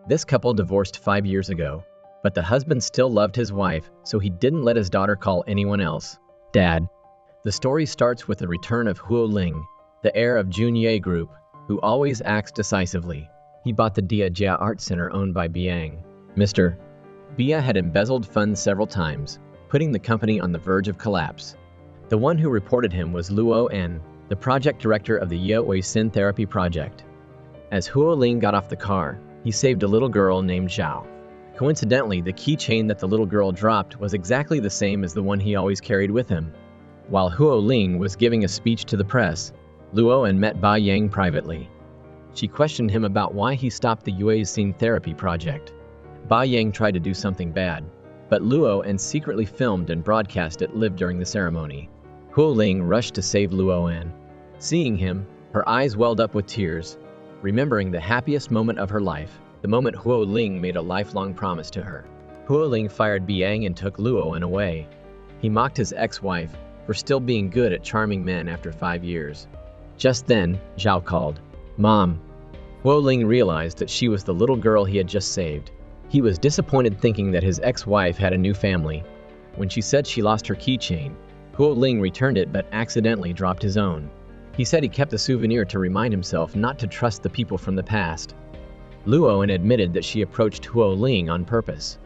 This couple divorced 5 years ago, but the husband still loved his wife, so he didn't let his daughter call anyone else Dad. The story starts with the return of Huo Ling, the heir of Junye Group, who always acts decisively. He bought the Diajia Art Center owned by Biang. Mr. Bia had embezzled funds several times, putting the company on the verge of collapse. The one who reported him was Luo N, the project director of the Getaway Sin Therapy project. As Huo Ling got off the car, he saved a little girl named Zhao. Coincidentally, the keychain that the little girl dropped was exactly the same as the one he always carried with him. While Huo Ling was giving a speech to the press, Luo N met Ba Yang privately. She questioned him about why he stopped the Yue Sin Therapy project. Ba Yang tried to do something bad, but Luo N secretly filmed and broadcast it live during the ceremony. Huo Ling rushed to save Luo N. Seeing him, her eyes welled up with tears, remembering the happiest moment of her life, the moment Huo Ling made a lifelong promise to her. Huo Ling fired Biang and took Luo N away. He mocked his ex-wife for still being good at charming men after 5 years. Just then, Zhao called, "Mom." Huo Ling realized that she was the little girl he had just saved. He was disappointed thinking that his ex-wife had a new family. When she said she lost her keychain, Huo Ling returned it but accidentally dropped his own. He said he kept the souvenir to remind himself not to trust the people from the past. Luo N admitted that she approached Huo Ling on purpose.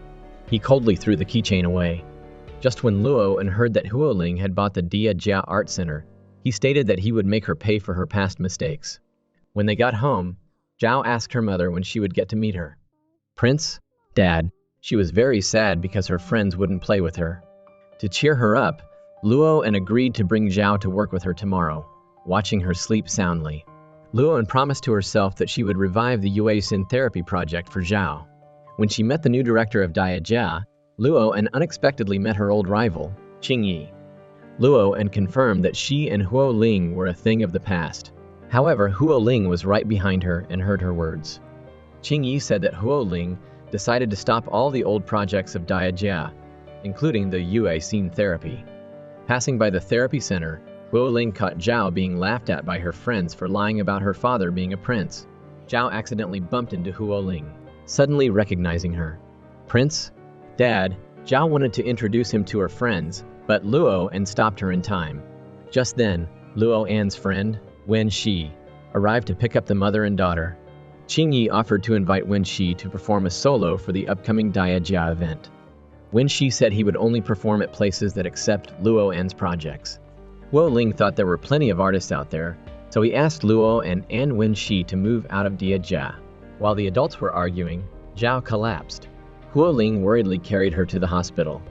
He coldly threw the keychain away. Just when Luo N heard that Huo Ling had bought the Diajia Art Center, he stated that he would make her pay for her past mistakes. When they got home, Zhao asked her mother when she would get to meet her. "Prince? Dad." She was very sad because her friends wouldn't play with her. To cheer her up, Luo N agreed to bring Zhao to work with her tomorrow, watching her sleep soundly. Luo N promised to herself that she would revive the Yue Sin Therapy project for Zhao. When she met the new director of Diajia, Luo N unexpectedly met her old rival, Qingyi. Luo N confirmed that she and Huo Ling were a thing of the past. However, Huo Ling was right behind her and heard her words. Qingyi said that Huo Ling decided to stop all the old projects of Diajia, including the Yue Sin Therapy. Passing by the therapy center, Huo Ling caught Zhao being laughed at by her friends for lying about her father being a prince. Zhao accidentally bumped into Huo Ling, suddenly recognizing her. "Prince? Dad." Zhao wanted to introduce him to her friends, but Luo N stopped her in time. Just then, Luo N's friend, Wen Shi, arrived to pick up the mother and daughter. Qingyi offered to invite Wen Shi to perform a solo for the upcoming Diajia event. Wen Shi said he would only perform at places that accept Luo N's projects. Huo Ling thought there were plenty of artists out there, so he asked Luo N and Wen Shi to move out of Diajia. While the adults were arguing, Zhao collapsed. Huo Ling worriedly carried her to the hospital.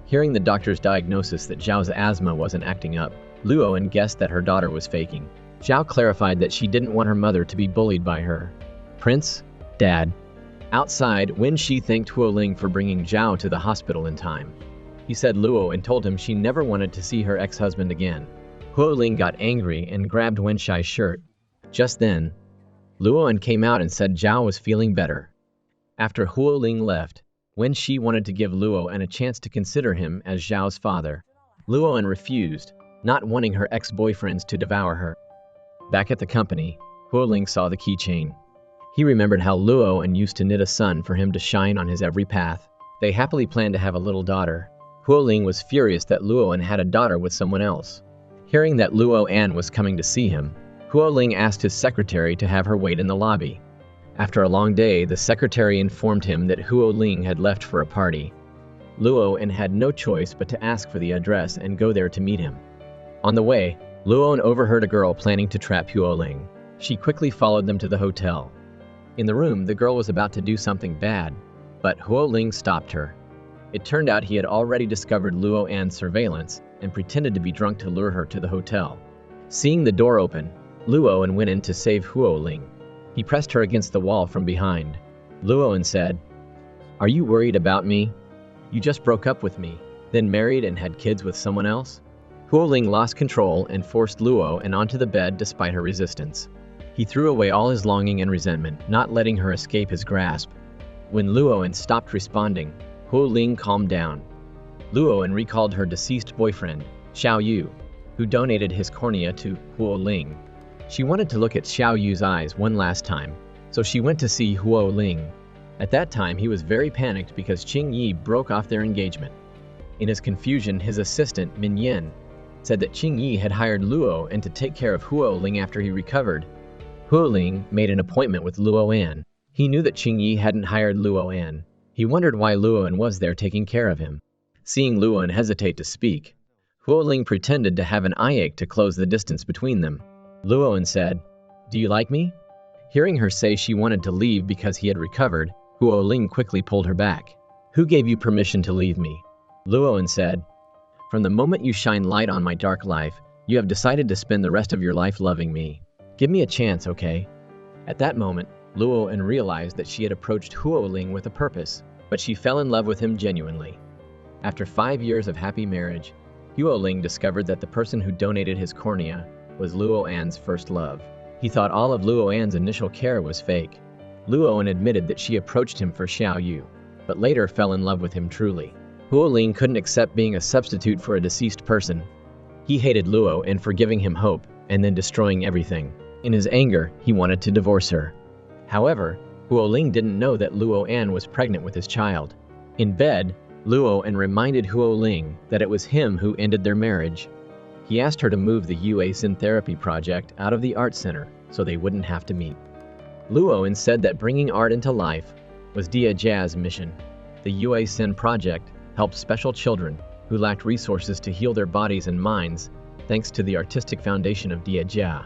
Hearing the doctor's diagnosis that Zhao's asthma wasn't acting up, Luo N guessed that her daughter was faking. Zhao clarified that she didn't want her mother to be bullied by her. "Prince? Dad." Outside, Wen Shi thanked Huo Ling for bringing Zhao to the hospital in time. He said Luo and told him she never wanted to see her ex-husband again. Huo Ling got angry and grabbed Wen Shi's shirt. Just then, Luo N came out and said Zhao was feeling better. After Huo Ling left, Wen Shi wanted to give Luo N a chance to consider him as Zhao's father. Luo N refused, not wanting her ex-boyfriends to devour her. Back at the company, Huo Ling saw the keychain. He remembered how Luo N used to knit a son for him to shine on his every path. They happily planned to have a little daughter. Huo Ling was furious that Luo N had a daughter with someone else. Hearing that Luo N was coming to see him, Huo Ling asked his secretary to have her wait in the lobby. After a long day, the secretary informed him that Huo Ling had left for a party. Luo N had no choice but to ask for the address and go there to meet him. On the way, Luo N overheard a girl planning to trap Huo Ling. She quickly followed them to the hotel. In the room, the girl was about to do something bad, but Huo Ling stopped her. It turned out he had already discovered Luo N's surveillance and pretended to be drunk to lure her to the hotel. Seeing the door open, Luo N went in to save Huo Ling. He pressed her against the wall from behind. Luo N said, "Are you worried about me? You just broke up with me, then married and had kids with someone else?" Huo Ling lost control and forced Luo N onto the bed despite her resistance. He threw away all his longing and resentment, not letting her escape his grasp. When Luo N stopped responding, Huo Ling calmed down. Luo N recalled her deceased boyfriend, Xiao Yu, who donated his cornea to Huo Ling. She wanted to look at Xiao Yu's eyes one last time, so she went to see Huo Ling. At that time, he was very panicked because Qing Yi broke off their engagement. In his confusion, his assistant, Min Yen, said that Qing Yi had hired Luo and to take care of Huo Ling after he recovered. Huo Ling made an appointment with Luo An. He knew that Qing Yi hadn't hired Luo An. He wondered why Luo An was there taking care of him. Seeing Luo An hesitate to speak, Huo Ling pretended to have an eye ache to close the distance between them. Luo An said, "Do you like me?" Hearing her say she wanted to leave because he had recovered, Huo Ling quickly pulled her back. "Who gave you permission to leave me?" Luo An said, "From the moment you shine light on my dark life, you have decided to spend the rest of your life loving me. Give me a chance, okay?" At that moment, Luo An realized that she had approached Huo Ling with a purpose, but she fell in love with him genuinely. After 5 years of happy marriage, Huo Ling discovered that the person who donated his cornea was Luo An's first love. He thought all of Luo An's initial care was fake. Luo An admitted that she approached him for Xiao Yu, but later fell in love with him truly. Huo Ling couldn't accept being a substitute for a deceased person. He hated Luo An for giving him hope and then destroying everything. In his anger, he wanted to divorce her. However, Huo Ling didn't know that Luo An was pregnant with his child. In bed, Luo An reminded Huo Ling that it was him who ended their marriage. He asked her to move the Yue Sin therapy project out of the art center so they wouldn't have to meet. Luo An said that bringing art into life was Dia Jia's mission. The Yue Sin project helped special children who lacked resources to heal their bodies and minds thanks to the artistic foundation of Dia Jia.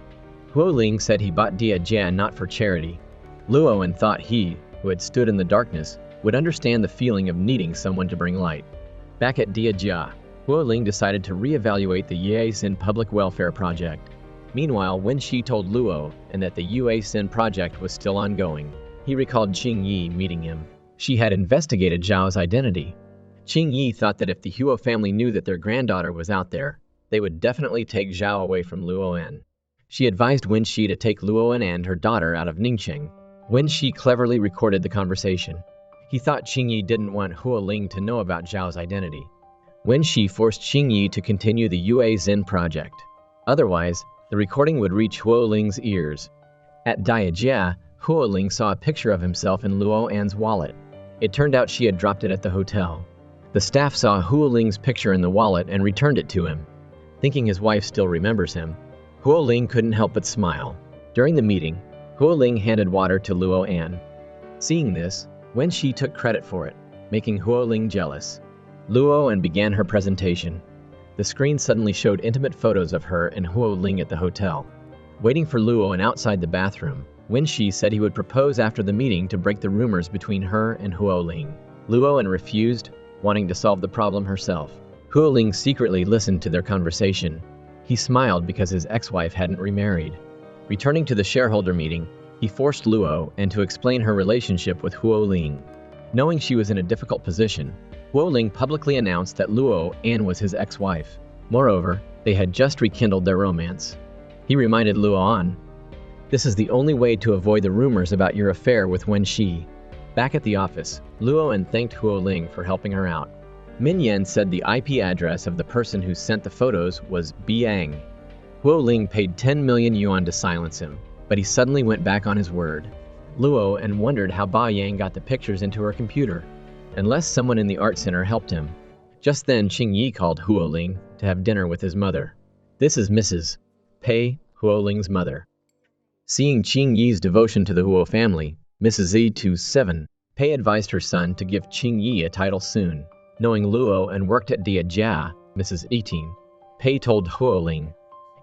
Huo Ling said he bought Dia Jia not for charity. Luo An thought he, who had stood in the darkness, would understand the feeling of needing someone to bring light. Back at Dia Jia, Huo Ling decided to reevaluate the Yue Sin public welfare project. Meanwhile, Wen Shi told Luo An that the Yue Sin project was still ongoing. He recalled Qing Yi meeting him. She had investigated Zhao's identity. Qing Yi thought that if the Huo family knew that their granddaughter was out there, they would definitely take Zhao away from Luo An. She advised Wen Shi to take Luo An and her daughter out of Ningqing. Wen Shi cleverly recorded the conversation. He thought Qing Yi didn't want Huo Ling to know about Zhao's identity. Wen Shi forced Qing Yi to continue the Yue Sin project. Otherwise, the recording would reach Huo Ling's ears. At Dia Jia, Huo Ling saw a picture of himself in Luo An's wallet. It turned out she had dropped it at the hotel. The staff saw Huo Ling's picture in the wallet and returned it to him. Thinking his wife still remembers him, Huo Ling couldn't help but smile. During the meeting, Huo Ling handed water to Luo An. Seeing this, Wen Shi took credit for it, making Huo Ling jealous. Luo An began her presentation. The screen suddenly showed intimate photos of her and Huo Ling at the hotel. Waiting for Luo An outside the bathroom, Wen Shi said he would propose after the meeting to break the rumors between her and Huo Ling. Luo An refused, wanting to solve the problem herself. Huo Ling secretly listened to their conversation. He smiled because his ex-wife hadn't remarried. Returning to the shareholder meeting, he forced Luo An to explain her relationship with Huo Ling. Knowing she was in a difficult position, Huo Ling publicly announced that Luo An was his ex-wife. Moreover, they had just rekindled their romance. He reminded Luo An, "This is the only way to avoid the rumors about your affair with Wen Shi." Back at the office, Luo An thanked Huo Ling for helping her out. Min Yan said the IP address of the person who sent the photos was Biang. Huo Ling paid 10 million yuan to silence him, but he suddenly went back on his word. Luo An wondered how Ba Yang got the pictures into her computer, unless someone in the art center helped him. Just then, Qing Yi called Huo Ling to have dinner with his mother. This is Mrs. Pei, Huo Ling's mother. Seeing Qing Yi's devotion to the Huo family, Mrs. Z27, Pei advised her son to give Qing Yi a title soon. Knowing Luo An worked at Dia Jia, Mrs. 18, Pei told Huo Ling,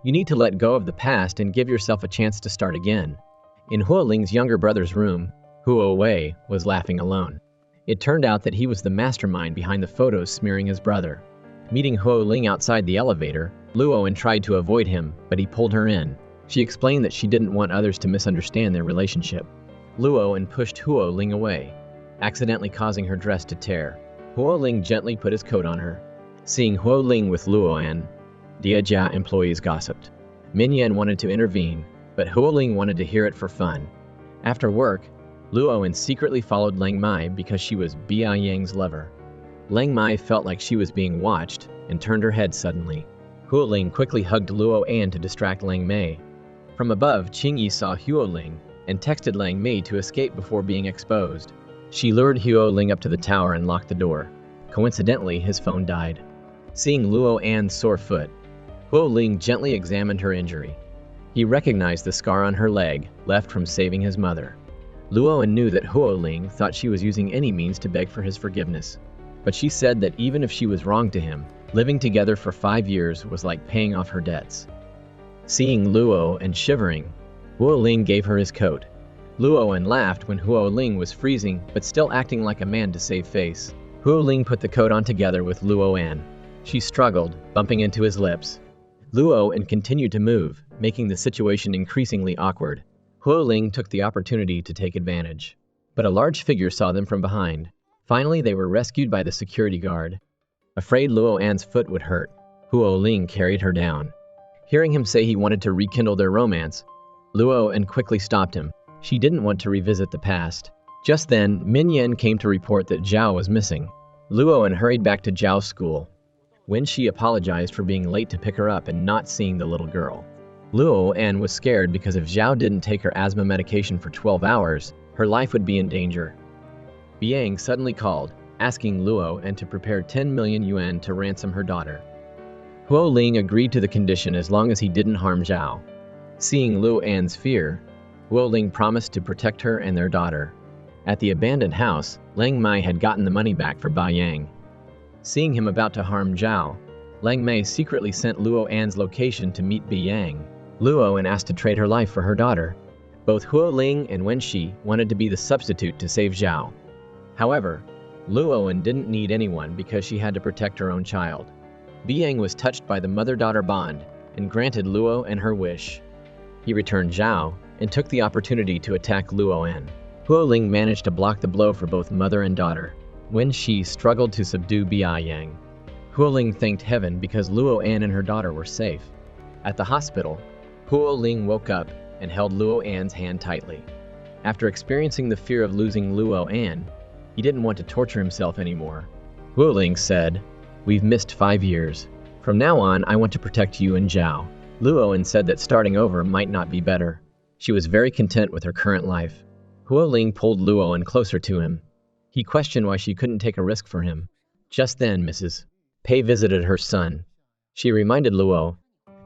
"You need to let go of the past and give yourself a chance to start again." In Huo Ling's younger brother's room, Huo Wei was laughing alone. It turned out that he was the mastermind behind the photos smearing his brother. Meeting Huo Ling outside the elevator, Luo An tried to avoid him, but he pulled her in. She explained that she didn't want others to misunderstand their relationship. Luo An pushed Huo Ling away, accidentally causing her dress to tear. Huo Ling gently put his coat on her. Seeing Huo Ling with Luo An, Dia Jia employees gossiped. Min Yan wanted to intervene, but Huo Ling wanted to hear it for fun. After work, Luo An secretly followed Lang Mai because she was Bia Yang's lover. Lang Mai felt like she was being watched and turned her head suddenly. Huo Ling quickly hugged Luo An to distract Lang Mai. From above, Qing Yi saw Huo Ling and texted Lang Mai to escape before being exposed. She lured Huo Ling up to the tower and locked the door. Coincidentally, his phone died. Seeing Luo An's sore foot, Huo Ling gently examined her injury. He recognized the scar on her leg, left from saving his mother. Luo An knew that Huo Ling thought she was using any means to beg for his forgiveness. But she said that even if she was wrong to him, living together for 5 years was like paying off her debts. Seeing Luo An shivering, Huo Ling gave her his coat. Luo An laughed when Huo Ling was freezing but still acting like a man to save face. Huo Ling put the coat on together with Luo An. She struggled, bumping into his lips. Luo An continued to move, making the situation increasingly awkward. Huo Ling took the opportunity to take advantage. But a large figure saw them from behind. Finally, they were rescued by the security guard. Afraid Luo An's foot would hurt, Huo Ling carried her down. Hearing him say he wanted to rekindle their romance, Luo An quickly stopped him. She didn't want to revisit the past. Just then, Min Yan came to report that Zhao was missing. Luo An hurried back to Zhao's school. When she apologized for being late to pick her up and not seeing the little girl. Luo An was scared because if Zhao didn't take her asthma medication for 12 hours, her life would be in danger. Biang suddenly called, asking Luo An to prepare 10 million yuan to ransom her daughter. Huo Ling agreed to the condition as long as he didn't harm Zhao. Seeing Luo An's fear, Huo Ling promised to protect her and their daughter. At the abandoned house, Lang Mai had gotten the money back for Ba Yang. Seeing him about to harm Zhao, Lang Mai secretly sent Luo An's location to meet Bi Yang. Luo An asked to trade her life for her daughter. Both Huo Ling and Wen Shi wanted to be the substitute to save Zhao. However, Luo An didn't need anyone because she had to protect her own child. Bi Yang was touched by the mother-daughter bond and granted Luo An her wish. He returned Zhao and took the opportunity to attack Luo An. Huo Ling managed to block the blow for both mother and daughter. Wen Shi struggled to subdue Bi Yang. Huo Ling thanked heaven because Luo An and her daughter were safe. At the hospital, Huo Ling woke up and held Luo An's hand tightly. After experiencing the fear of losing Luo An, he didn't want to torture himself anymore. Huo Ling said, "We've missed 5 years. From now on, I want to protect you and Zhao." Luo An said that starting over might not be better. She was very content with her current life. Huo Ling pulled Luo An closer to him. He questioned why she couldn't take a risk for him. Just then, Mrs. Pei visited her son. She reminded Luo,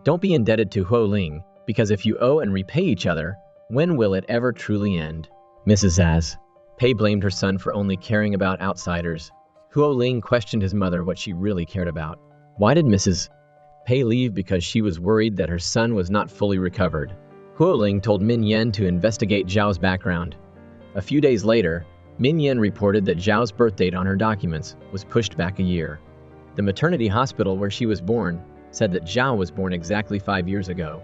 "Don't be indebted to Huo Ling, because if you owe and repay each other, when will it ever truly end?" Mrs. Pei blamed her son for only caring about outsiders. Huo Ling questioned his mother what she really cared about. Why did Mrs. Pei leave? Because she was worried that her son was not fully recovered. Huo Ling told Min Yan to investigate Zhao's background. A few days later, Min Yan reported that Zhao's birth date on her documents was pushed back a year. The maternity hospital where she was born said that Zhao was born exactly 5 years ago.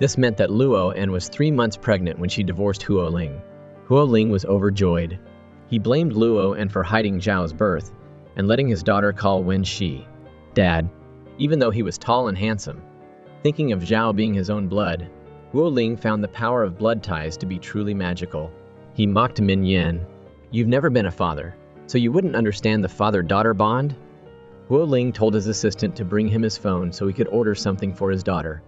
This meant that Luo An was 3 months pregnant when she divorced Huo Ling. Huo Ling was overjoyed. He blamed Luo An for hiding Zhao's birth and letting his daughter call Wen Shi Dad, even though he was tall and handsome. Thinking of Zhao being his own blood, Huo Ling found the power of blood ties to be truly magical. He mocked Min Yan. "You've never been a father, so you wouldn't understand the father-daughter bond?" Huo Ling told his assistant to bring him his phone so he could order something for his daughter.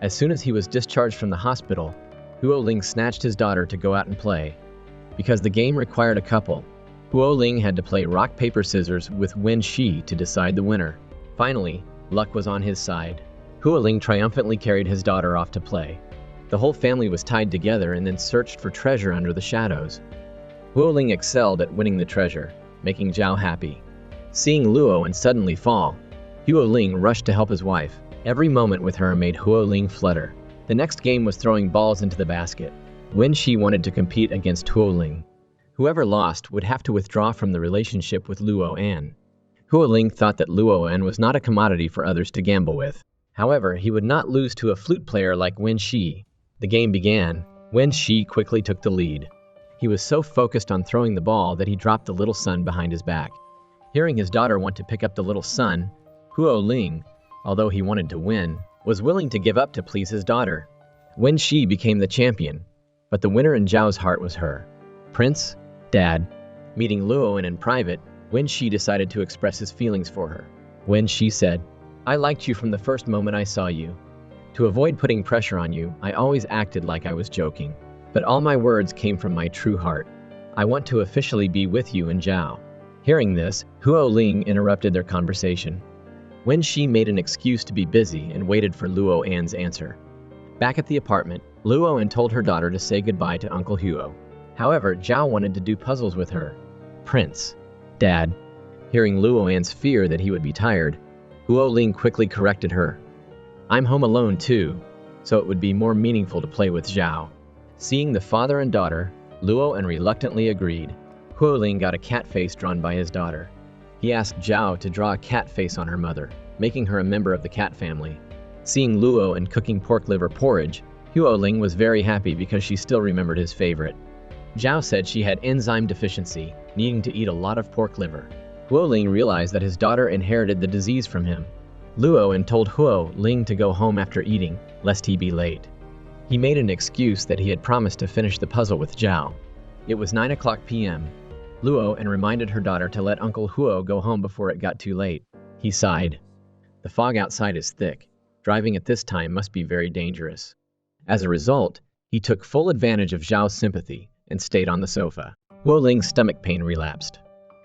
As soon as he was discharged from the hospital, Huo Ling snatched his daughter to go out and play. Because the game required a couple, Huo Ling had to play rock, paper, scissors with Wen Shi to decide the winner. Finally, luck was on his side. Huo Ling triumphantly carried his daughter off to play. The whole family was tied together and then searched for treasure under the shadows. Huo Ling excelled at winning the treasure, making Zhao happy. Seeing Luo An suddenly fall, Huo Ling rushed to help his wife. Every moment with her made Huo Ling flutter. The next game was throwing balls into the basket. Wen Shi wanted to compete against Huo Ling. Whoever lost would have to withdraw from the relationship with Luo An. Huo Ling thought that Luo An was not a commodity for others to gamble with. However, he would not lose to a flute player like Wen Shi. The game began. Wen Shi quickly took the lead. He was so focused on throwing the ball that he dropped the little son behind his back. Hearing his daughter want to pick up the little son, Huo Ling, although he wanted to win, was willing to give up to please his daughter. Wen Shi became the champion, but the winner in Zhao's heart was her. "Prince, Dad." Meeting Luo An in private, Wen Shi decided to express his feelings for her. Wen Shi said, "I liked you from the first moment I saw you. To avoid putting pressure on you, I always acted like I was joking. But all my words came from my true heart. I want to officially be with you and Zhao." Hearing this, Huo Ling interrupted their conversation. Wen Shi made an excuse to be busy and waited for Luo An's answer. Back at the apartment, Luo An told her daughter to say goodbye to Uncle Huo. However, Zhao wanted to do puzzles with her. "Prince." "Dad." Hearing Luo An's fear that he would be tired, Huo Ling quickly corrected her. "I'm home alone too, so it would be more meaningful to play with Zhao." Seeing the father and daughter, Luo An reluctantly agreed. Huo Ling got a cat face drawn by his daughter. He asked Zhao to draw a cat face on her mother, making her a member of the cat family. Seeing Luo An cooking pork liver porridge, Huo Ling was very happy because she still remembered his favorite. Zhao said she had enzyme deficiency, needing to eat a lot of pork liver. Huo Ling realized that his daughter inherited the disease from him. Luo An told Huo Ling to go home after eating, lest he be late. He made an excuse that he had promised to finish the puzzle with Zhao. It was 9:00 p.m. Luo An reminded her daughter to let Uncle Huo go home before it got too late. He sighed. The fog outside is thick. Driving at this time must be very dangerous. As a result, he took full advantage of Zhao's sympathy and stayed on the sofa. Huo Ling's stomach pain relapsed.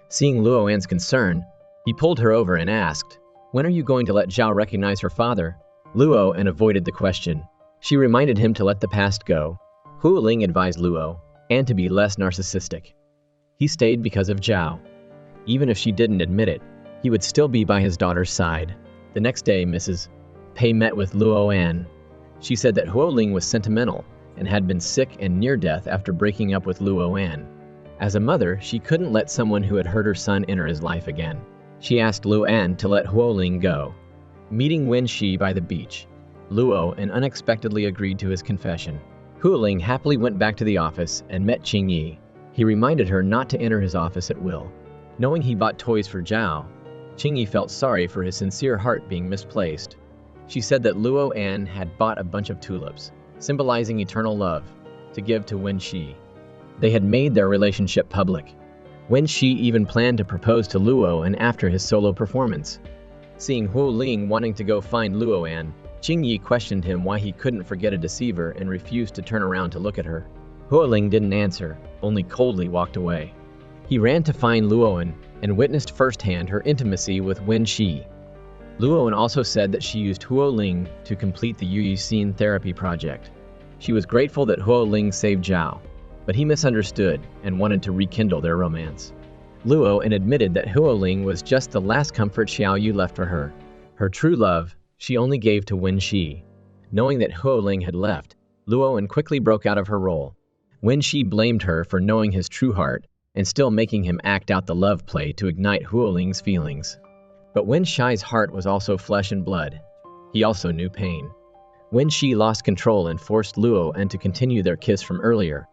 Seeing Luo An's concern, he pulled her over and asked, "When are you going to let Zhao recognize her father?" Luo An avoided the question. She reminded him to let the past go. Huo Ling advised Luo An to be less narcissistic. He stayed because of Zhao. Even if she didn't admit it, he would still be by his daughter's side. The next day, Mrs. Pei met with Luo An. She said that Huo Ling was sentimental and had been sick and near death after breaking up with Luo An. As a mother, she couldn't let someone who had hurt her son enter his life again. She asked Luo An to let Huo Ling go. Meeting Wen Shi by the beach, Luo An unexpectedly agreed to his confession. Huo Ling happily went back to the office and met Qing Yi. He reminded her not to enter his office at will. Knowing he bought toys for Zhao, Qing Yi felt sorry for his sincere heart being misplaced. She said that Luo An had bought a bunch of tulips, symbolizing eternal love, to give to Wen Shi. They had made their relationship public. Wen Shi even planned to propose to Luo An after his solo performance. Seeing Huo Ling wanting to go find Luo An, Qing Yi questioned him why he couldn't forget a deceiver and refused to turn around to look at her. Huo Ling didn't answer, only coldly walked away. He ran to find Luo An and witnessed firsthand her intimacy with Wen Shi. Luo An also said that she used Huo Ling to complete the Yu Xin therapy project. She was grateful that Huo Ling saved Zhao, but he misunderstood and wanted to rekindle their romance. Luo An admitted that Huo Ling was just the last comfort Xiao Yu left for her. Her true love, she only gave to Wen Shi. Knowing that Huo Ling had left, Luo An quickly broke out of her role. Wen Shi blamed her for knowing his true heart and still making him act out the love play to ignite Huo Ling's feelings. But Wen Shi's heart was also flesh and blood. He also knew pain. Wen Shi lost control and forced Luo An to continue their kiss from earlier.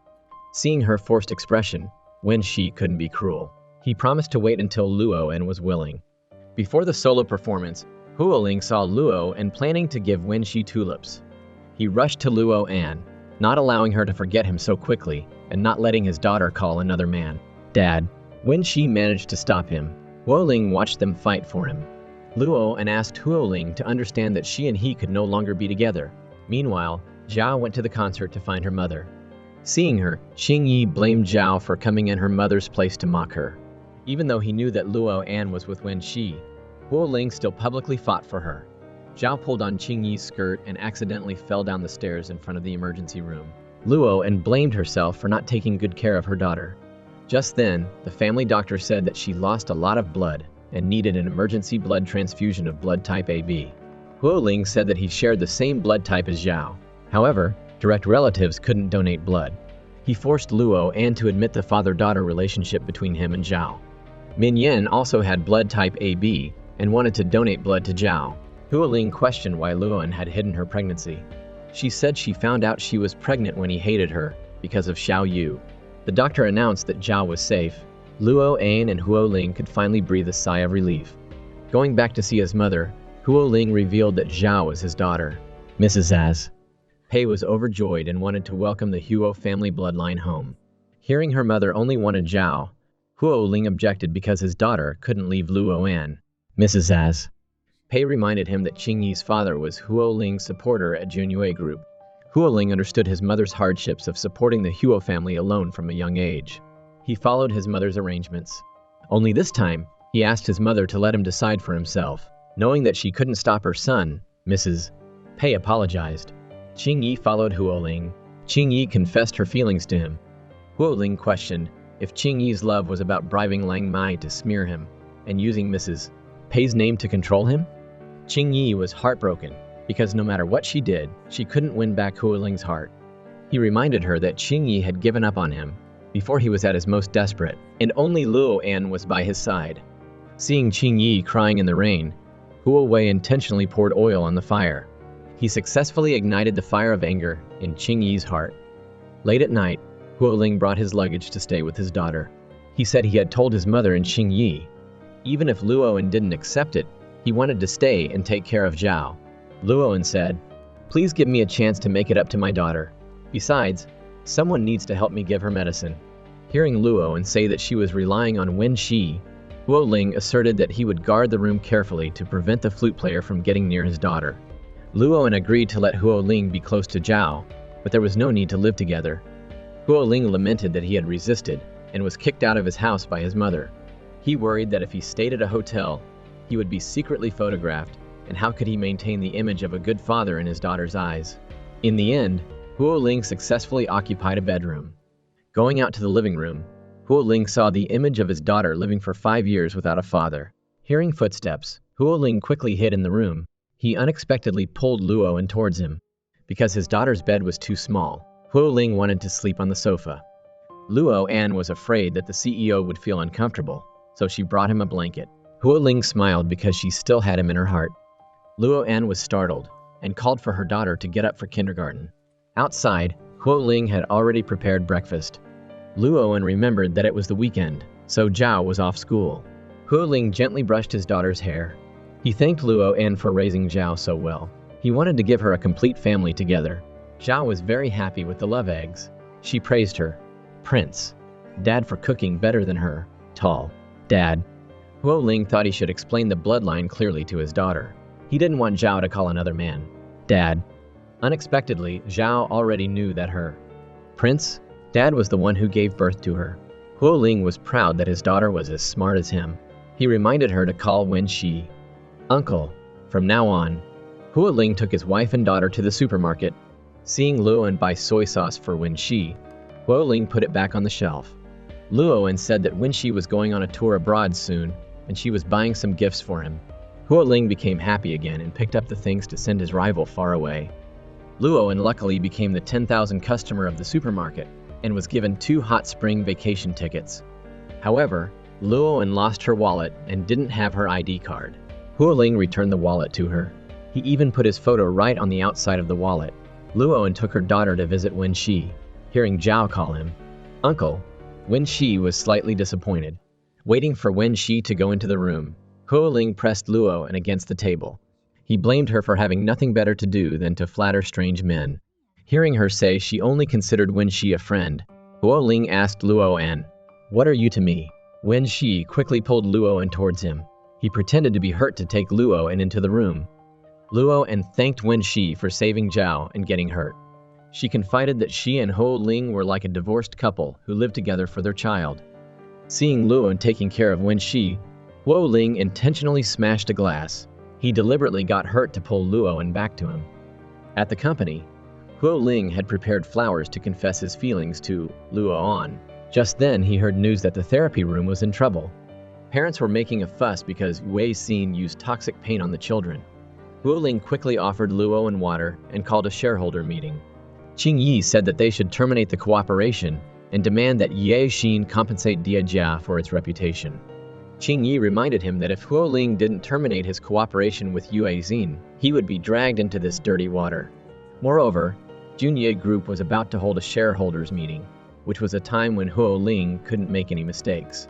Seeing her forced expression, Wen Shi couldn't be cruel. He promised to wait until Luo An was willing. Before the solo performance, Huo Ling saw Luo An planning to give Wen Shi tulips. He rushed to Luo An, not allowing her to forget him so quickly, and not letting his daughter call another man Dad. Wen Shi managed to stop him. Huo Ling watched them fight for him. Luo An asked Huo Ling to understand that she and he could no longer be together. Meanwhile, Zhao went to the concert to find her mother. Seeing her, Qing Yi blamed Zhao for coming in her mother's place to mock her. Even though he knew that Luo An was with Wen Shi, Huo Ling still publicly fought for her. Zhao pulled on Qing Yi's skirt and accidentally fell down the stairs in front of the emergency room. Luo An blamed herself for not taking good care of her daughter. Just then, the family doctor said that she lost a lot of blood and needed an emergency blood transfusion of blood type AB. Huo Ling said that he shared the same blood type as Zhao. However, direct relatives couldn't donate blood. He forced Luo An to admit the father-daughter relationship between him and Zhao. Min Yan also had blood type AB and wanted to donate blood to Zhao. Huo Ling questioned why Luo An had hidden her pregnancy. She said she found out she was pregnant when he hated her because of Xiao Yu. The doctor announced that Zhao was safe. Luo An and Huo Ling could finally breathe a sigh of relief. Going back to see his mother, Huo Ling revealed that Zhao was his daughter. Mrs. Az Pei was overjoyed and wanted to welcome the Huo family bloodline home. Hearing her mother only wanted Zhao, Huo Ling objected because his daughter couldn't leave Luo An. Mrs. Az Pei reminded him that Qing Yi's father was Huo Ling's supporter at Junyue Group. Huo Ling understood his mother's hardships of supporting the Huo family alone from a young age. He he followed his mother's arrangements. Only this time, he asked his mother to let him decide for himself. Knowing that she couldn't stop her son, Mrs. Pei apologized. Qing Yi followed Huo Ling. Qing Yi confessed her feelings to him. Huo Ling questioned if Qing Yi's love was about bribing Lang Mai to smear him and using Mrs. Pei's name to control him. Qing Yi was heartbroken because no matter what she did, she couldn't win back Huo Ling's heart. He reminded her that Qing Yi had given up on him before he was at his most desperate, and only Luo An was by his side. Seeing Qing Yi crying in the rain, Huo Wei intentionally poured oil on the fire. He successfully ignited the fire of anger in Qing Yi's heart. Late at night, Huo Ling brought his luggage to stay with his daughter. He said he had told his mother and Qing Yi, even if Luo An didn't accept it, he wanted to stay and take care of Zhao. Luo An said, "Please give me a chance to make it up to my daughter. Besides, someone needs to help me give her medicine." Hearing Luo An say that she was relying on Wen Shi, Huo Ling asserted that he would guard the room carefully to prevent the flute player from getting near his daughter. Luo An agreed to let Huo Ling be close to Zhao, but there was no need to live together. Huo Ling lamented that he had resisted and was kicked out of his house by his mother. He worried that if he stayed at a hotel, he would be secretly photographed, and how could he maintain the image of a good father in his daughter's eyes? In the end, Huo Ling successfully occupied a bedroom. Going out to the living room, Huo Ling saw the image of his daughter living for 5 years without a father. Hearing footsteps, Huo Ling quickly hid in the room. He unexpectedly pulled Luo An towards him. Because his daughter's bed was too small, Huo Ling wanted to sleep on the sofa. Luo An was afraid that the CEO would feel uncomfortable, so she brought him a blanket. Huo Ling smiled because she still had him in her heart. Luo An was startled and called for her daughter to get up for kindergarten. Outside, Huo Ling had already prepared breakfast. Luo An remembered that it was the weekend, so Zhao was off school. Huo Ling gently brushed his daughter's hair. He thanked Luo An for raising Zhao so well. He wanted to give her a complete family together. Zhao was very happy with the love eggs. She praised her. "Prince, Dad for cooking better than her. Tall. Dad." Huo Ling thought he should explain the bloodline clearly to his daughter. He didn't want Zhao to call another man Dad. Unexpectedly, Zhao already knew that her Prince, Dad was the one who gave birth to her. Huo Ling was proud that his daughter was as smart as him. He reminded her to call Wen Shi Uncle. From now on, Huo Ling took his wife and daughter to the supermarket. Seeing Luo An buy soy sauce for Wen Shi, Huo Ling put it back on the shelf. Luo An said that Wen Shi was going on a tour abroad soon, and she was buying some gifts for him. Huo Ling became happy again and picked up the things to send his rival far away. Luo An luckily became the 10,000th customer of the supermarket and was given 2 hot spring vacation tickets. However, Luo An lost her wallet and didn't have her ID card. Huo Ling returned the wallet to her. He even put his photo right on the outside of the wallet. Luo An took her daughter to visit Wen Shi. Hearing Zhao call him Uncle, Wen Shi was slightly disappointed. Waiting for Wen Shi to go into the room, Huo Ling pressed Luo An against the table. He blamed her for having nothing better to do than to flatter strange men. Hearing her say she only considered Wen Shi a friend, Huo Ling asked Luo An, "What are you to me?" Wen Shi quickly pulled Luo An towards him. He pretended to be hurt to take Luo An into the room. Luo An thanked Wen Shi for saving Zhao and getting hurt. She confided that she and Huo Ling were like a divorced couple who lived together for their child. Seeing Luo An taking care of Wen Shi, Huo Ling intentionally smashed a glass. He deliberately got hurt to pull Luo An back to him. At the company, Huo Ling had prepared flowers to confess his feelings to Luo An. Just then, he heard news that the therapy room was in trouble. Parents were making a fuss because Wei Xin used toxic paint on the children. Huo Ling quickly offered Luo An water and called a shareholder meeting. Qing Yi said that they should terminate the cooperation and demand that Ye Xin compensate Diajia for its reputation. Qing Yi reminded him that if Huo Ling didn't terminate his cooperation with Yue Xin, he would be dragged into this dirty water. Moreover, Junye Group was about to hold a shareholders meeting, which was a time when Huo Ling couldn't make any mistakes.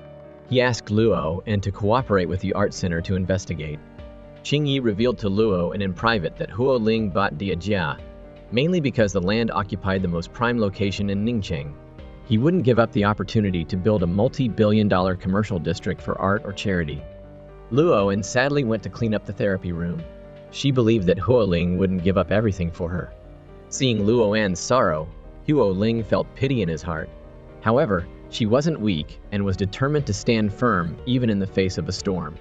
He asked Luo An to cooperate with the art center to investigate. Qing Yi revealed to Luo An in private that Huo Ling bought Diajia, mainly because the land occupied the most prime location in Ningcheng. He wouldn't give up the opportunity to build a multi-billion-dollar commercial district for art or charity. Luo An sadly went to clean up the therapy room. She believed that Huo Ling wouldn't give up everything for her. Seeing Luo An's sorrow, Huo Ling felt pity in his heart. However, She wasn't weak and was determined to stand firm even in the face of a storm.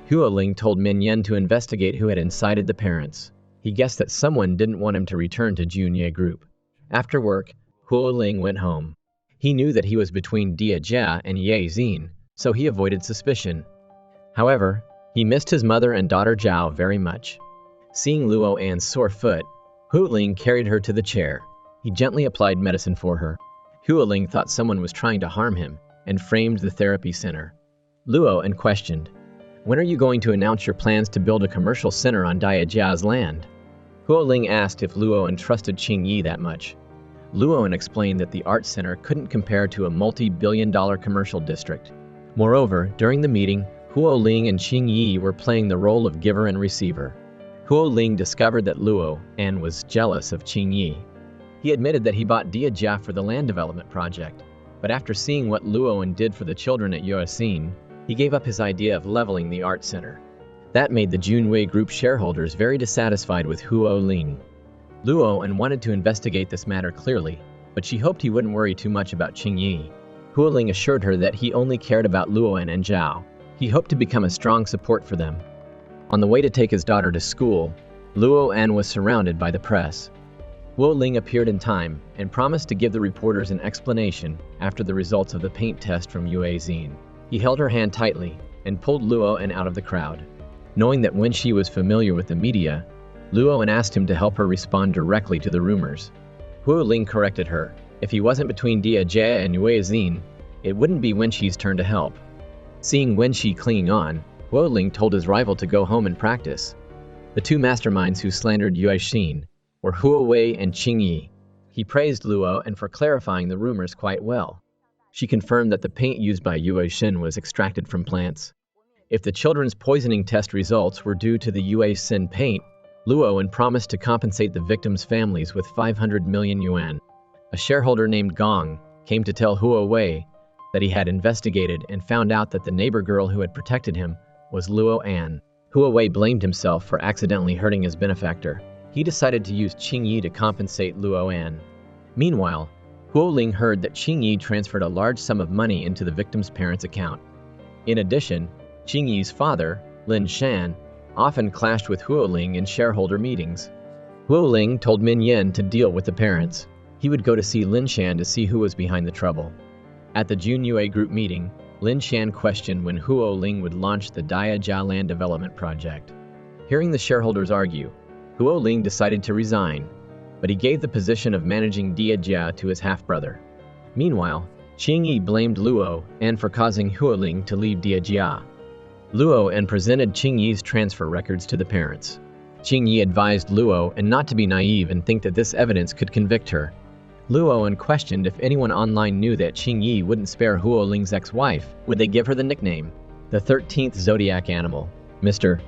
Huo Ling told Min Yen to investigate who had incited the parents. He guessed that someone didn't want him to return to Junye Group. After work, Huo Ling went home. He knew that he was between Dia Jia and Ye Xin, so he avoided suspicion. However, he missed his mother and daughter Zhao very much. Seeing Luo An's sore foot, Huo Ling carried her to the chair. He gently applied medicine for her. Huo Ling thought someone was trying to harm him and framed the therapy center. Luo An questioned, "When are you going to announce your plans to build a commercial center on Dia Jia's land?" Huo Ling asked if Luo An trusted Qing Yi that much. Luo An explained that the art center couldn't compare to a multi-billion-dollar commercial district. Moreover, during the meeting, Huo Ling and Qing Yi were playing the role of giver and receiver. Huo Ling discovered that Luo An was jealous of Qing Yi. He admitted that he bought Dia Jia for the land development project, but after seeing what Luo An did for the children at Yuexin, he gave up his idea of leveling the art center. That made the Junwei Group shareholders very dissatisfied with Huo Ling. Luo An wanted to investigate this matter clearly, but she hoped he wouldn't worry too much about Qing Yi. Huo Ling assured her that he only cared about Luo An and Zhao. He hoped to become a strong support for them. On the way to take his daughter to school, Luo An was surrounded by the press. Huo Ling appeared in time and promised to give the reporters an explanation after the results of the paint test from Yuexin. He held her hand tightly and pulled Luo An out of the crowd. Knowing that when she was familiar with the media, Luo An asked him to help her respond directly to the rumors. Huo Ling corrected her. If he wasn't between Dia Jia and Yuexin, it wouldn't be Wenxi's turn to help. Seeing Wenxi clinging on, Huo Ling told his rival to go home and practice. The two masterminds who slandered Yuexin were Huo Wei and Qing Yi. He praised Luo An for clarifying the rumors quite well. She confirmed that the paint used by Yuexin was extracted from plants. If the children's poisoning test results were due to the Yuexin paint, Luo An promised to compensate the victims' families with 500 million yuan. A shareholder named Gong came to tell Huo Wei that he had investigated and found out that the neighbor girl who had protected him was Luo An. Huo Wei blamed himself for accidentally hurting his benefactor. He decided to use Qing Yi to compensate Luo An. Meanwhile, Huo Ling heard that Qing Yi transferred a large sum of money into the victim's parents' account. In addition, Qing Yi's father, Lin Shan, often clashed with Huo Ling in shareholder meetings. Huo Ling told Min Yen to deal with the parents. He would go to see Lin Shan to see who was behind the trouble. At the Junwei Group meeting, Lin Shan questioned when Huo Ling would launch the Dia Jia land development project. Hearing the shareholders argue, Huo Ling decided to resign, but he gave the position of managing Dia Jia to his half-brother. Meanwhile, Qing Yi blamed Luo An for causing Huo Ling to leave Dia Jia. Luo An presented Qing Yi's transfer records to the parents. Qing Yi advised Luo An not to be naive and think that this evidence could convict her. Luo An questioned if anyone online knew that Qing Yi wouldn't spare Huo Ling's ex-wife. Would they give her the nickname, the 13th zodiac animal? Mr.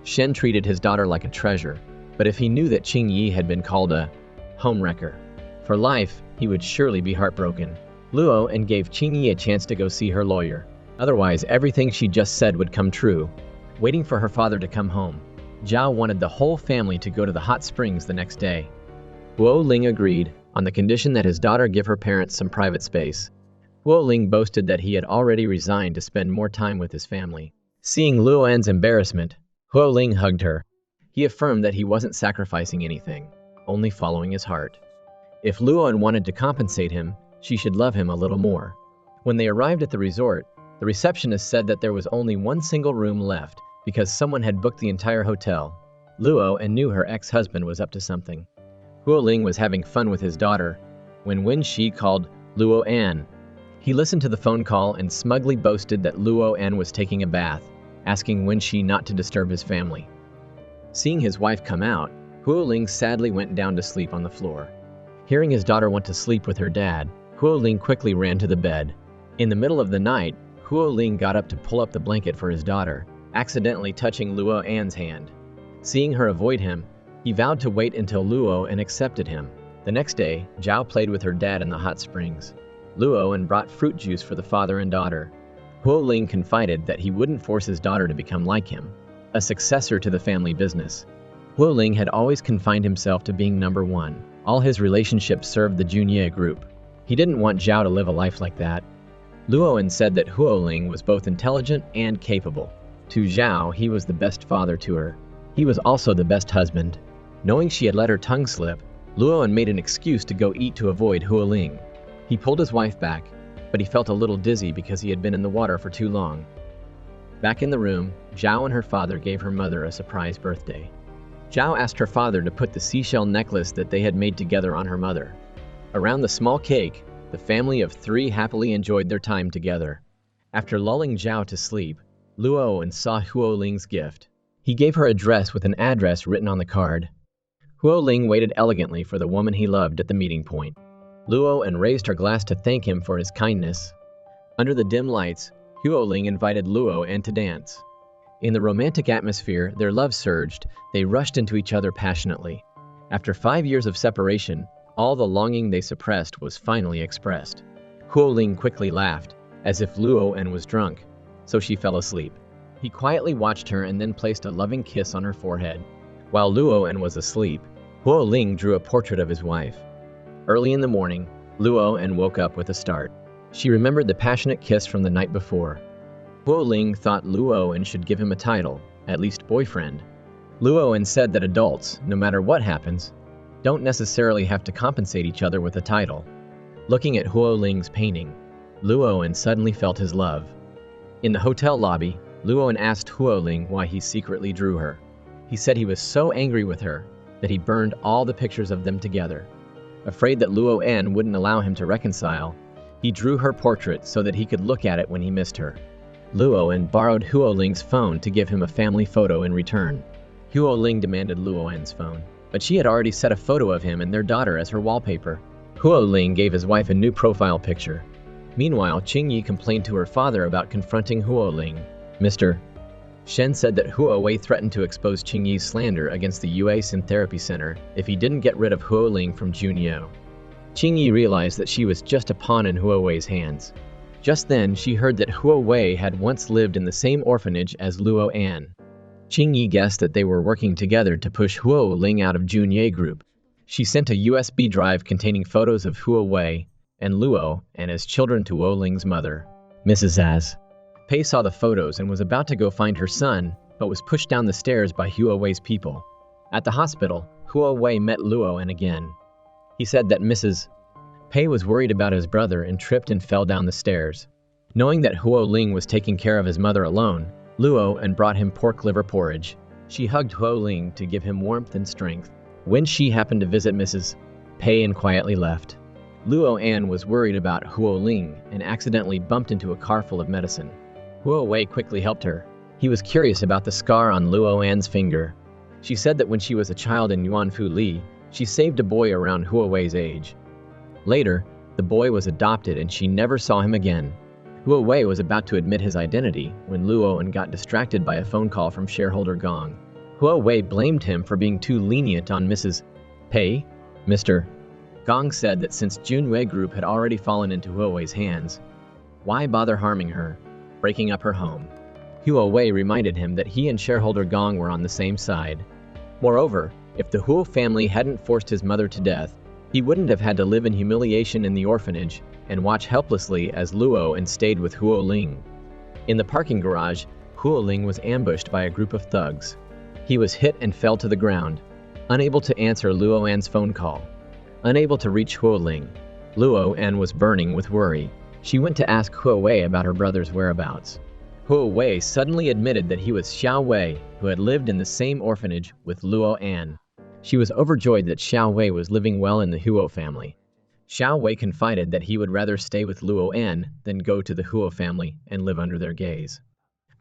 Shen treated his daughter like a treasure, but if he knew that Qing Yi had been called a homewrecker for life, he would surely be heartbroken. Luo An gave Qing Yi a chance to go see her lawyer. Otherwise, everything she just said would come true. Waiting for her father to come home, Zhao wanted the whole family to go to the hot springs the next day. Huo Ling agreed, on the condition that his daughter give her parents some private space. Huo Ling boasted that he had already resigned to spend more time with his family. Seeing Luo An's embarrassment, Huo Ling hugged her. He affirmed that he wasn't sacrificing anything, only following his heart. If Luo An wanted to compensate him, she should love him a little more. When they arrived at the resort, the receptionist said that there was only one single room left because someone had booked the entire hotel. Luo An knew her ex-husband was up to something. Huo Ling was having fun with his daughter when Wenxi called Luo An. He listened to the phone call and smugly boasted that Luo An was taking a bath, asking Wenxi not to disturb his family. Seeing his wife come out, Huo Ling sadly went down to sleep on the floor. Hearing his daughter want to sleep with her dad, Huo Ling quickly ran to the bed. In the middle of the night, Huo Ling got up to pull up the blanket for his daughter, accidentally touching Luo An's hand. Seeing her avoid him, he vowed to wait until Luo An accepted him. The next day, Zhao played with her dad in the hot springs. Luo An brought fruit juice for the father and daughter. Huo Ling confided that he wouldn't force his daughter to become like him, a successor to the family business. Huo Ling had always confined himself to being number one. All his relationships served the Junye Group. He didn't want Zhao to live a life like that. Luo said that Huo Ling was both intelligent and capable. To Zhao, he was the best father to her. He was also the best husband. Knowing she had let her tongue slip, Luo made an excuse to go eat to avoid Huo Ling. He pulled his wife back, but he felt a little dizzy because he had been in the water for too long. Back in the room, Zhao and her father gave her mother a surprise birthday. Zhao asked her father to put the seashell necklace that they had made together on her mother. Around the small cake, the family of 3 happily enjoyed their time together. After lulling Zhao to sleep, Luo saw Huo Ling's gift. He gave her a dress with an address written on the card. Huo Ling waited elegantly for the woman he loved at the meeting point. Luo raised her glass to thank him for his kindness. Under the dim lights, Huo Ling invited Luo to dance. In the romantic atmosphere, their love surged. They rushed into each other passionately. After 5 years of separation, all the longing they suppressed was finally expressed. Huo Ling quickly laughed, as if Luo was drunk, so she fell asleep. He quietly watched her and then placed a loving kiss on her forehead. While Luo was asleep, Huo Ling drew a portrait of his wife. Early in the morning, Luo woke up with a start. She remembered the passionate kiss from the night before. Huo Ling thought Luo should give him a title, at least boyfriend. Luo said that adults, no matter what happens, don't necessarily have to compensate each other with a title. Looking at Huo Ling's painting, Luo suddenly felt his love. In the hotel lobby, Luo asked Huo Ling why he secretly drew her. He said he was so angry with her that he burned all the pictures of them together. Afraid that Luo wouldn't allow him to reconcile, he drew her portrait so that he could look at it when he missed her. Luo borrowed Huo Ling's phone to give him a family photo in return. Huo Ling demanded Luo's phone, but she had already set a photo of him and their daughter as her wallpaper. Huo Ling gave his wife a new profile picture. Meanwhile, Qingyi complained to her father about confronting Huo Ling. Mr. Shen said that Huo Wei threatened to expose Qingyi's slander against the Yue Sin Therapy Center if he didn't get rid of Huo Ling from Junyou. Qingyi realized that she was just a pawn in Huo Wei's hands. Just then, she heard that Huo Wei had once lived in the same orphanage as Luo An. Qingyi guessed that they were working together to push Huo Ling out of Junyou Group. She sent a USB drive containing photos of Huo Wei and Luo as children to Huo Ling's mother, Mrs. Az. Pei saw the photos and was about to go find her son, but was pushed down the stairs by Huo Wei's people. At the hospital, Huo Wei met Luo again. He said that Mrs. Pei was worried about his brother and tripped and fell down the stairs. Knowing that Huo Ling was taking care of his mother alone, Luo brought him pork liver porridge. She hugged Huo Ling to give him warmth and strength. When she happened to visit Mrs. Pei quietly left. Luo was worried about Huo Ling and accidentally bumped into a car full of medicine. Huo Wei quickly helped her. He was curious about the scar on Luo's finger. She said that when she was a child in Yuanfu Li, she saved a boy around Huo Wei's age. Later, the boy was adopted and she never saw him again. Huo Wei was about to admit his identity when Luo got distracted by a phone call from shareholder Gong. Huo Wei blamed him for being too lenient on Mrs. Pei. Mr. Gong said that since Junyou Group had already fallen into Huo Wei's hands, why bother harming her, breaking up her home? Huo Wei reminded him that he and shareholder Gong were on the same side. Moreover, if the Huo family hadn't forced his mother to death, he wouldn't have had to live in humiliation in the orphanage and watch helplessly as Luo stayed with Huo Ling. In the parking garage, Huo Ling was ambushed by a group of thugs. He was hit and fell to the ground, unable to answer Luo's phone call. Unable to reach Huo Ling, Luo was burning with worry. She went to ask Huo Wei about her brother's whereabouts. Huo Wei suddenly admitted that he was Xiao Wei, who had lived in the same orphanage with Luo. She was overjoyed that Xiao Wei was living well in the Huo family. Xiao Wei confided that he would rather stay with Luo than go to the Huo family and live under their gaze.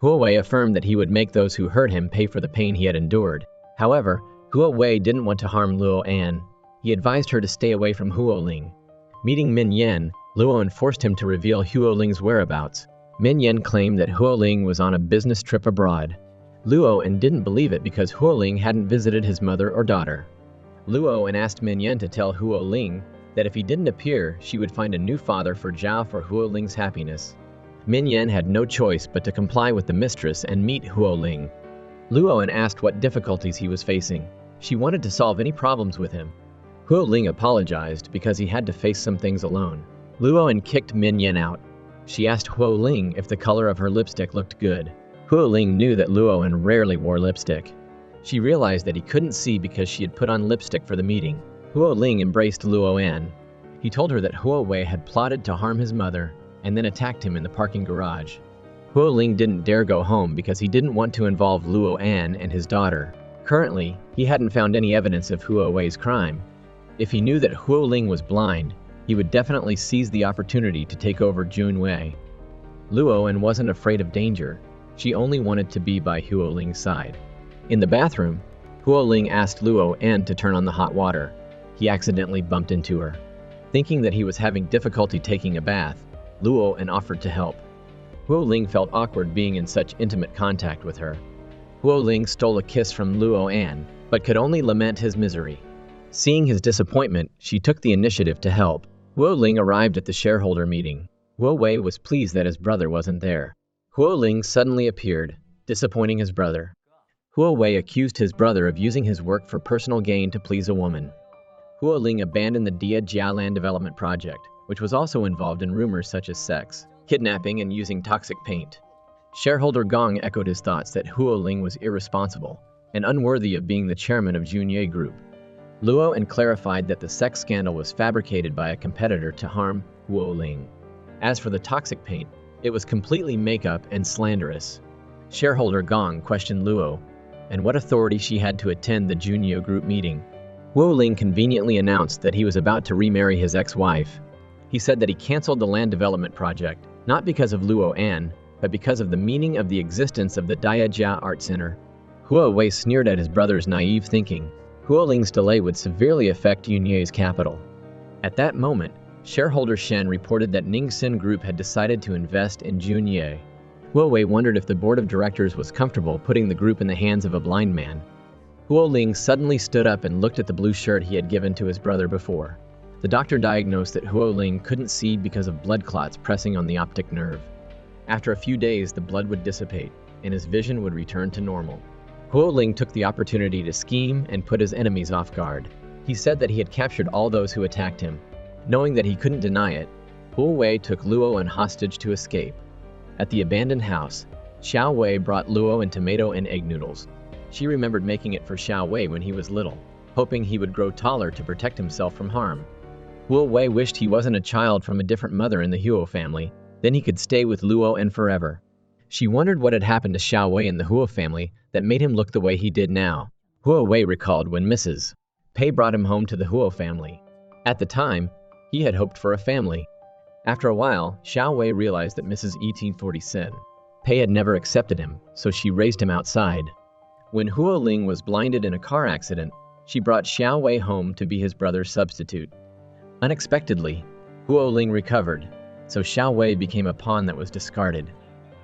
Huo Wei affirmed that he would make those who hurt him pay for the pain he had endured. However, Huo Wei didn't want to harm Luo. He advised her to stay away from Huo Ling. Meeting Min Yan, Luo forced him to reveal Huo Ling's whereabouts. Min Yan claimed that Huo Ling was on a business trip abroad. Luo didn't believe it because Huo Ling hadn't visited his mother or daughter. Luo asked Min Yan to tell Huo Ling that if he didn't appear, she would find a new father for Zhao for Huo Ling's happiness. Min Yan had no choice but to comply with the mistress and meet Huo Ling. Luo asked what difficulties he was facing. She wanted to solve any problems with him. Huo Ling apologized because he had to face some things alone. Luo kicked Min Yan out. She asked Huo Ling if the color of her lipstick looked good. Huo Ling knew that Luoan rarely wore lipstick. She realized that he couldn't see because she had put on lipstick for the meeting. Huo Ling embraced Luoan. He told her that Huo Wei had plotted to harm his mother and then attacked him in the parking garage. Huo Ling didn't dare go home because he didn't want to involve Luoan and his daughter. Currently, he hadn't found any evidence of Huo Wei's crime. If he knew that Huo Ling was blind, he would definitely seize the opportunity to take over Junwei. Luoan wasn't afraid of danger. She only wanted to be by Huo Ling's side. In the bathroom, Huo Ling asked Luoan to turn on the hot water. He accidentally bumped into her. Thinking that he was having difficulty taking a bath, Luoan offered to help. Huo Ling felt awkward being in such intimate contact with her. Huo Ling stole a kiss from Luoan, but could only lament his misery. Seeing his disappointment, she took the initiative to help. Huo Ling arrived at the shareholder meeting. Huo Wei was pleased that his brother wasn't there. Huo Ling suddenly appeared, disappointing his brother. Huo Wei accused his brother of using his work for personal gain to please a woman. Huo Ling abandoned the Dia Jia land development project, which was also involved in rumors such as sex, kidnapping, and using toxic paint. Shareholder Gong echoed his thoughts that Huo Ling was irresponsible and unworthy of being the chairman of Junye Group. Luoan clarified that the sex scandal was fabricated by a competitor to harm Huo Ling. As for the toxic paint, it was completely make-up and slanderous. Shareholder Gong questioned Luo and what authority she had to attend the Junye Group meeting. Huo Ling conveniently announced that he was about to remarry his ex-wife. He said that he canceled the land development project, not because of Luoan, but because of the meaning of the existence of the Diajia Art Center. Huo Wei sneered at his brother's naive thinking. Huo Ling's delay would severely affect Yunye's capital. At that moment, shareholder Shen reported that Ningxin Group had decided to invest in Junye. Huo Wei wondered if the board of directors was comfortable putting the group in the hands of a blind man. Huo Ling suddenly stood up and looked at the blue shirt he had given to his brother before. The doctor diagnosed that Huo Ling couldn't see because of blood clots pressing on the optic nerve. After a few days, the blood would dissipate, and his vision would return to normal. Huo Ling took the opportunity to scheme and put his enemies off guard. He said that he had captured all those who attacked him. Knowing that he couldn't deny it, Huo Wei took Luoan hostage to escape. At the abandoned house, Xiao Wei brought Luoan tomato and egg noodles. She remembered making it for Xiao Wei when he was little, hoping he would grow taller to protect himself from harm. Huo Wei wished he wasn't a child from a different mother in the Huo family, then he could stay with Luoan forever. She wondered what had happened to Xiao Wei in the Huo family that made him look the way he did now. Huo Wei recalled when Mrs. Pei brought him home to the Huo family. At the time, he had hoped for a family. After a while, Xiao Wei realized that Mrs. 1847 Pei had never accepted him, so she raised him outside. When Huo Ling was blinded in a car accident, she brought Xiao Wei home to be his brother's substitute. Unexpectedly, Huo Ling recovered, so Xiao Wei became a pawn that was discarded.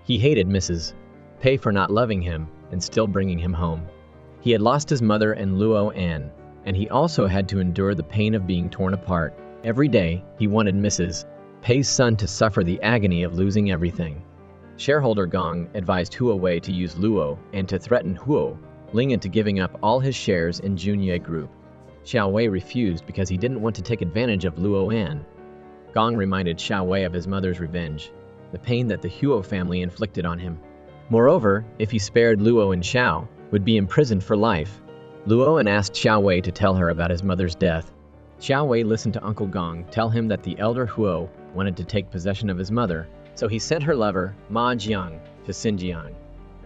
He hated Mrs. Pei for not loving him and still bringing him home. He had lost his mother and Luoan, and he also had to endure the pain of being torn apart. Every day, he wanted Mrs. Pei's son to suffer the agony of losing everything. Shareholder Gong advised Huo Wei to use Luo and to threaten Huo Ling into giving up all his shares in Junye Group. Xiao Wei refused because he didn't want to take advantage of Luoan. Gong reminded Xiao Wei of his mother's revenge, the pain that the Huo family inflicted on him. Moreover, if he spared Luo and Xiao, would be imprisoned for life. Luoan asked Xiao Wei to tell her about his mother's death. Xiao Wei listened to Uncle Gong tell him that the elder Huo wanted to take possession of his mother, so he sent her lover, Ma Jiang, to Xinjiang.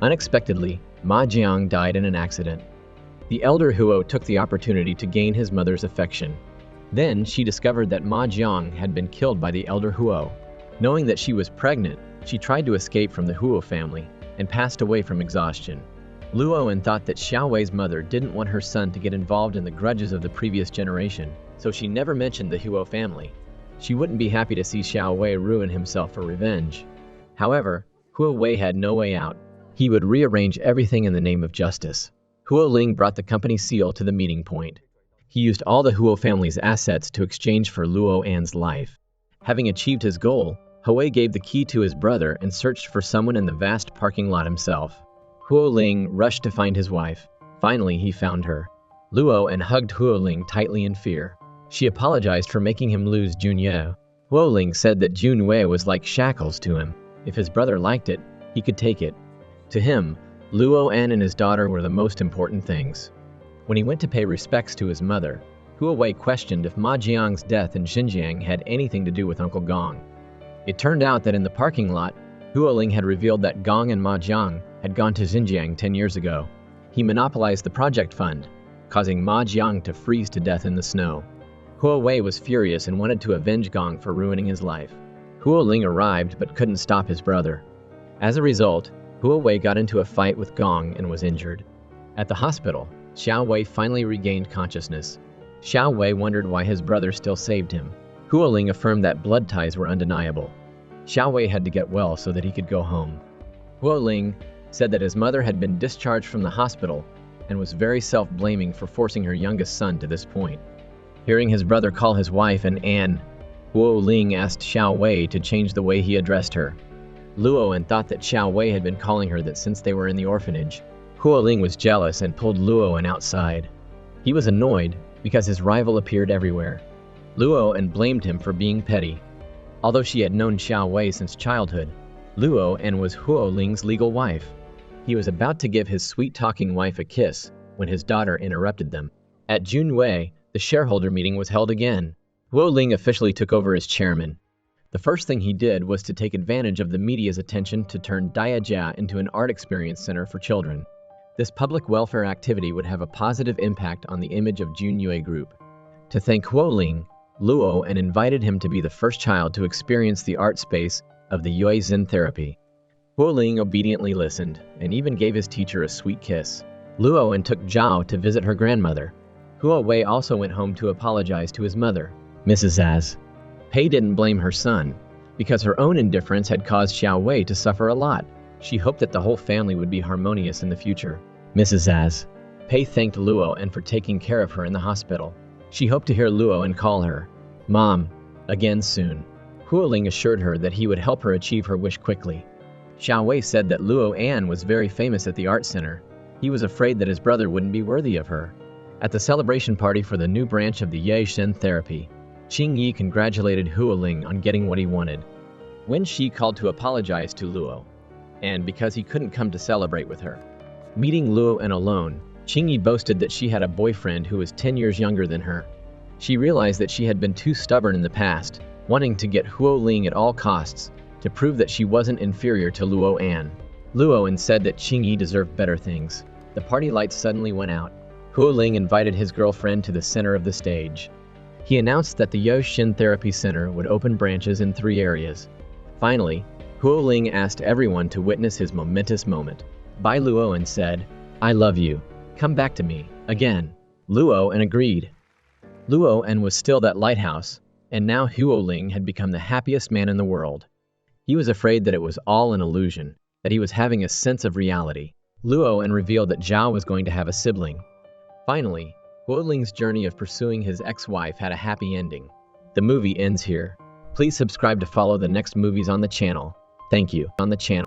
Unexpectedly, Ma Jiang died in an accident. The elder Huo took the opportunity to gain his mother's affection. Then she discovered that Ma Jiang had been killed by the elder Huo. Knowing that she was pregnant, she tried to escape from the Huo family and passed away from exhaustion. Luoan thought that Xiao Wei's mother didn't want her son to get involved in the grudges of the previous generation, so she never mentioned the Huo family. She wouldn't be happy to see Xiao Wei ruin himself for revenge. However, Huo Wei had no way out. He would rearrange everything in the name of justice. Huo Ling brought the company seal to the meeting point. He used all the Huo family's assets to exchange for Luoan's life. Having achieved his goal, Huo gave the key to his brother and searched for someone in the vast parking lot himself. Huo Ling rushed to find his wife. Finally, he found her. Luoan hugged Huo Ling tightly in fear. She apologized for making him lose Junye. Huo Ling said that Junwei was like shackles to him. If his brother liked it, he could take it. To him, Luo An and his daughter were the most important things. When he went to pay respects to his mother, Huo Wei questioned if Ma Jiang's death in Xinjiang had anything to do with Uncle Gong. It turned out that in the parking lot, Huo Ling had revealed that Gong and Ma Jiang had gone to Xinjiang 10 years ago. He monopolized the project fund, causing Ma Jiang to freeze to death in the snow. Huo Wei was furious and wanted to avenge Gong for ruining his life. Huo Ling arrived but couldn't stop his brother. As a result, Huo Wei got into a fight with Gong and was injured. At the hospital, Xiao Wei finally regained consciousness. Xiao Wei wondered why his brother still saved him. Huo Ling affirmed that blood ties were undeniable. Xiao Wei had to get well so that he could go home. Huo Ling said that his mother had been discharged from the hospital and was very self-blaming for forcing her youngest son to this point. Hearing his brother call his wife an An, Huo Ling asked Xiao Wei to change the way he addressed her. Luo An thought that Xiao Wei had been calling her that since they were in the orphanage. Huo Ling was jealous and pulled Luo An outside. He was annoyed because his rival appeared everywhere. Luo An blamed him for being petty. Although she had known Xiao Wei since childhood, Luo An was Huo Ling's legal wife. He was about to give his sweet-talking wife a kiss when his daughter interrupted them. At Junwei, the shareholder meeting was held again. Huo Ling officially took over as chairman. The first thing he did was to take advantage of the media's attention to turn Daijia into an art experience center for children. This public welfare activity would have a positive impact on the image of Junyue Group. To thank Huo Ling, Luo An invited him to be the first child to experience the art space of the Yue Zen therapy. Huo Ling obediently listened and even gave his teacher a sweet kiss. Luo An took Zhao to visit her grandmother. Huo Wei also went home to apologize to his mother, Mrs. Az. Pei didn't blame her son, because her own indifference had caused Xiao Wei to suffer a lot. She hoped that the whole family would be harmonious in the future. Mrs. Az. Pei thanked Luo An for taking care of her in the hospital. She hoped to hear Luo An call her Mom again soon. Huo Ling assured her that he would help her achieve her wish quickly. Xiao Wei said that Luo An was very famous at the art center. He was afraid that his brother wouldn't be worthy of her. At the celebration party for the new branch of the Ye Shen therapy, Qing Yi congratulated Huo Ling on getting what he wanted. Wen Shi called to apologize to Luo An because he couldn't come to celebrate with her. Meeting Luo An alone, Qing Yi boasted that she had a boyfriend who was 10 years younger than her. She realized that she had been too stubborn in the past, wanting to get Huo Ling at all costs, to prove that she wasn't inferior to Luo An. Luo An said that Qing Yi deserved better things. The party lights suddenly went out. Huo Ling invited his girlfriend to the center of the stage. He announced that the Yue Shen Therapy Center would open branches in 3 areas. Finally, Huo Ling asked everyone to witness his momentous moment. Bai Luo An said, "I love you. Come back to me, again." Luo An agreed. Luo An was still that lighthouse, and now Huo Ling had become the happiest man in the world. He was afraid that it was all an illusion, that he was having a sense of reality. Luo An revealed that Zhao was going to have a sibling. Finally, Huo Ling's journey of pursuing his ex-wife had a happy ending. The movie ends here. Please subscribe to follow the next movies on the channel. Thank you. On the channel.